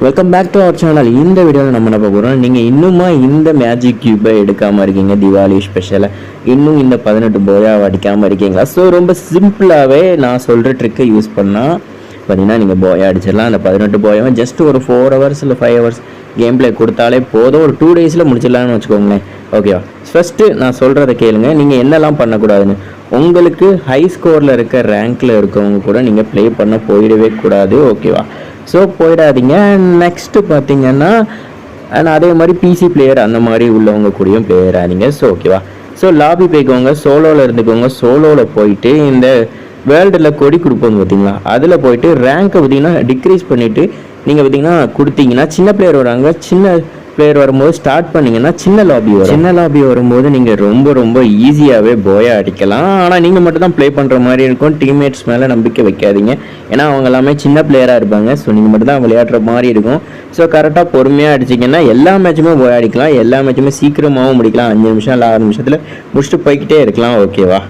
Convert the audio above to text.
Welcome back to our channel. இந்த வீடியோவில் நம்ம என்ன பார்க்குறோம், நீங்கள் இன்னுமா இந்த மேஜிக் கியூப்பை எடுக்காமல் இருக்கீங்க, தீபாவளி ஸ்பெஷலாக இன்னும் இந்த 18 போயாவை அடிக்காமல் இருக்கீங்களா? ஸோ ரொம்ப சிம்பிளாகவே நான் சொல்கிற ட்ரிக்கை யூஸ் பண்ணால் பார்த்தீங்கன்னா நீங்கள் போயா அடிச்சிடலாம். அந்த 18 போயாவை ஜஸ்ட் ஒரு 4 hours இல்லை 5 hours கேம் பிளே கொடுத்தாலே போதும், ஒரு 2 days முடிச்சிடலான்னு வச்சுக்கோங்களேன். ஓகேவா? ஃபஸ்ட்டு நான் சொல்கிறத கேளுங்க. நீங்கள் என்னெல்லாம் பண்ணக்கூடாதுன்னு, உங்களுக்கு ஹை ஸ்கோரில் இருக்க ரேங்க்கில் இருக்கவங்க கூட நீங்கள் ப்ளே பண்ண போயிடவே கூடாது. ஓகேவா? ஸோ போயிடாதீங்க. நெக்ஸ்ட்டு பார்த்தீங்கன்னா அதே மாதிரி பிசி பிளேயர் அந்த மாதிரி உள்ளவங்க கூடயும் ப்ளே ஆகாதீங்க. ஸோ ஓகேவா? ஸோ லாபி போய்க்கோங்க, சோலோவில் இருந்துக்கோங்க. சோலோவில் போயிட்டு இந்த வேர்ல்டில் கொடி கொடுப்போங்க பார்த்தீங்களா, அதில் போயிட்டு ரேங்க்கை பார்த்தீங்கன்னா டிக்ரீஸ் பண்ணிவிட்டு நீங்கள் பார்த்தீங்கன்னா கொடுத்தீங்கன்னா சின்ன பிளேயர் வராங்க. சின்ன பிளேயர் வரும்போது ஸ்டார்ட் பண்ணிங்கன்னா சின்ன லாபி வரும்போது நீங்கள் ரொம்ப ஈஸியாகவே போயா அடிக்கலாம். ஆனால் நீங்கள் மட்டும் தான் ப்ளே பண்ணுற மாதிரி இருக்கும். டீம்மேட்ஸ் மேலே நம்பிக்கை வைக்காதீங்க, ஏன்னா அவங்க எல்லாமே சின்ன பிளேயராக இருப்பாங்க. ஸோ நீங்கள் மட்டும் தான் விளையாடுற மாதிரி இருக்கும். ஸோ கரெக்டாக பொறுமையாக அடிச்சிங்கன்னா எல்லா மேட்சுமே போயா அடிக்கலாம். எல்லா மேட்சுமே சீக்கிரமாகவும் முடிக்கலாம். 5 நிமிஷம் இல்லை 6 நிமிஷத்தில் முடிச்சுட்டு போய்கிட்டே இருக்கலாம். ஓகேவா?